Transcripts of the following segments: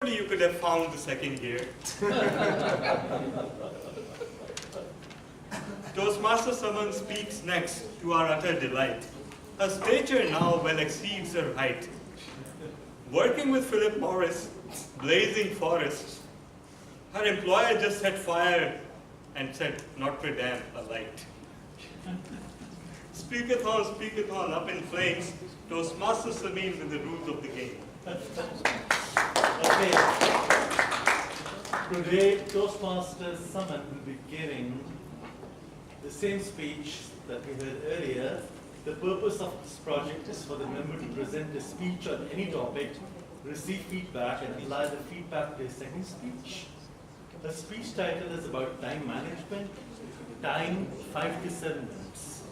You could have found the second gear. Toastmaster Saman speaks next to our utter delight. Her stature now well exceeds her height. Working with Philip Morris, blazing forests, her employer just set fire and said, Notre Dame alight. Speakathon, up in flames, Toastmaster Saman with the rules of the game. Okay. Today, Toastmasters Saman will be giving the same speech that we heard earlier. The purpose of this project is for the member to present a speech on any topic, receive feedback, and apply the feedback to a second speech. The speech title is about time management. Time, 5 to 7 minutes.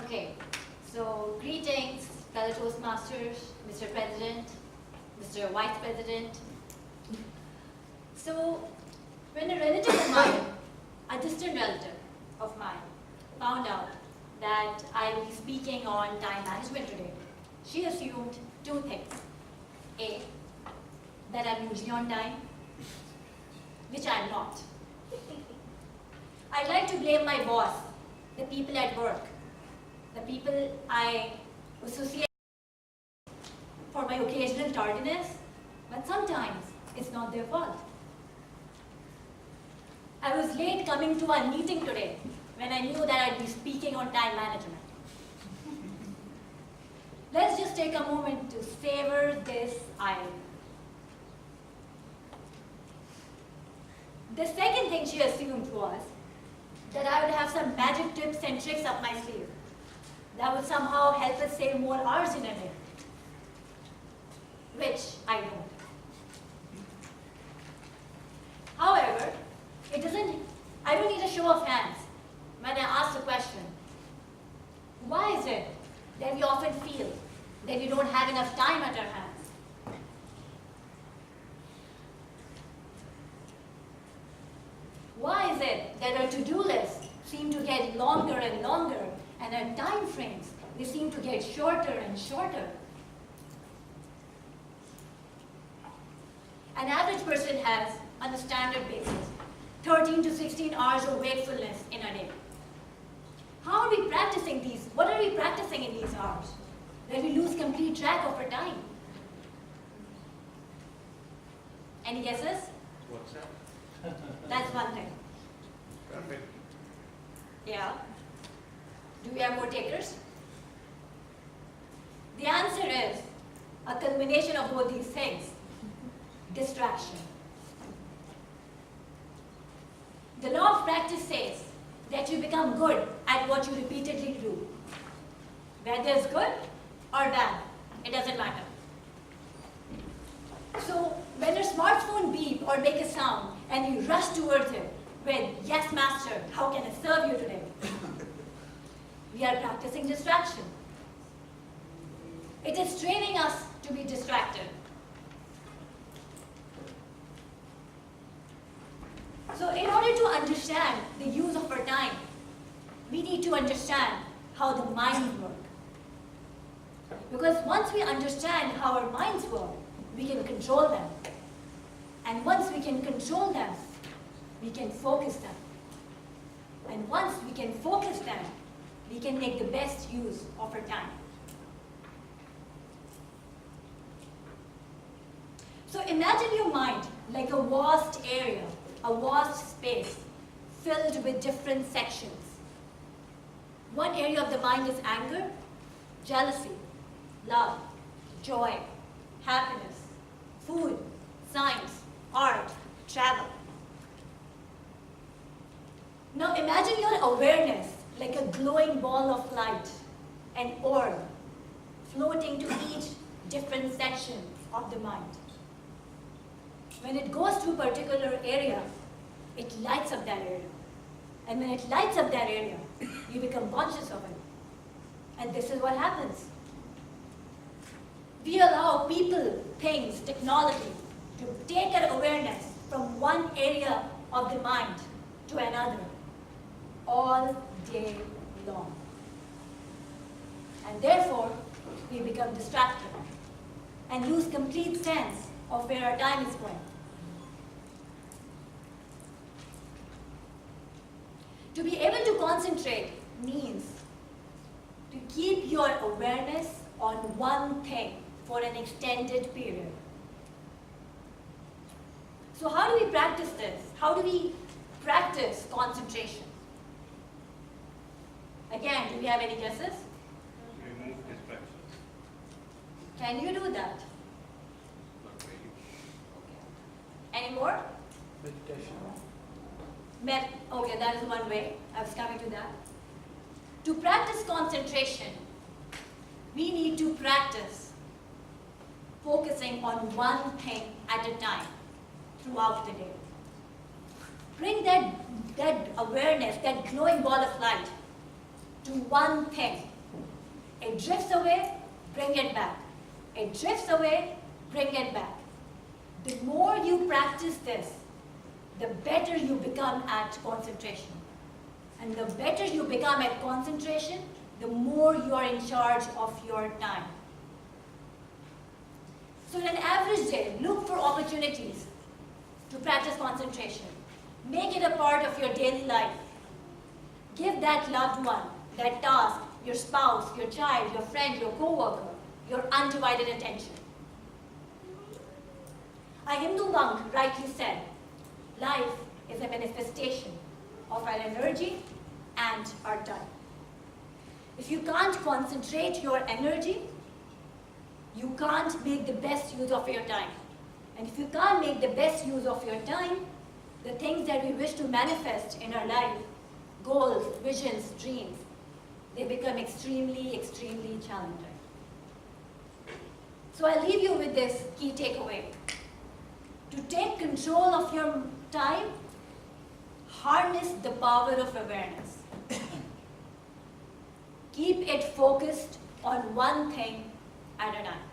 Okay, so greetings, fellow Toastmasters, Mr. President, Mr. Vice President. So, when a relative of mine, a distant relative of mine, found out that I will be speaking on time management today, she assumed two things. A, that I'm usually on time, which I'm not. I'd like to blame my boss, the people at work, the people I associate for my occasional tardiness, but sometimes it's not their fault. I was late coming to our meeting today when I knew that I'd be speaking on time management. Let's just take a moment to savor this irony. The second thing she assumed was that I would have some magic tips and tricks up my sleeve that would somehow help us save more hours in a day, which I don't. However, I don't need a show of hands when I ask the question, why is it that we often feel that we don't have enough time at our hands? Why is it that our to-do lists seem to get longer and longer, and our time frames, they seem to get shorter and shorter? An average person has, on a standard basis, 13 to 16 hours of wakefulness in a day. How are we practicing these? What are we practicing in these hours? That we lose complete track of our time. Any guesses? What's that? That's one thing. Perfect. Yeah. Do we have more takers? The answer is a culmination of both these things. Distraction. The law of practice says that you become good at what you repeatedly do. Whether it's good or bad, it doesn't matter. So when your smartphone beep or make a sound and you rush towards it with, yes master, how can I serve you today? We are practicing distraction. It is training us to be distracted. So in order to understand the use of our time, we need to understand how the minds work. Because once we understand how our minds work, we can control them. And once we can control them, we can focus them. And once we can focus them, we can make the best use of our time. So imagine your mind like a vast area, a vast space filled with different sections. One area of the mind is anger, jealousy, love, joy, happiness, food, science, art, travel. Now imagine your awareness like a glowing ball of light, an orb, floating to each different section of the mind. When it goes to a particular area, it lights up that area. And when it lights up that area, you become conscious of it. And this is what happens. We allow people, things, technology to take our awareness from one area of the mind to another all day long. And therefore, we become distracted and lose complete sense of where our time is going. To be able to concentrate means to keep your awareness on one thing for an extended period. So how do we practice this? How do we practice concentration? Again, do we have any guesses? Remove distractions. Can you do that? Not really. Any more? Meditation. Okay, that is one way. I was coming to that. To practice concentration, we need to practice focusing on one thing at a time throughout the day. Bring that awareness, that glowing ball of light to one thing. It drifts away, bring it back. It drifts away, bring it back. The more you practice this, the better you become at concentration. And the better you become at concentration, the more you are in charge of your time. So in an average day, look for opportunities to practice concentration. Make it a part of your daily life. Give that loved one, that task, your spouse, your child, your friend, your co-worker, your undivided attention. A Hindu monk rightly said, life is a manifestation of our energy and our time. If you can't concentrate your energy, you can't make the best use of your time. And if you can't make the best use of your time, the things that we wish to manifest in our life, goals, visions, dreams, they become extremely, extremely challenging. So I leave you with this key takeaway. To take control of your time, harness the power of awareness. Keep it focused on one thing at a time.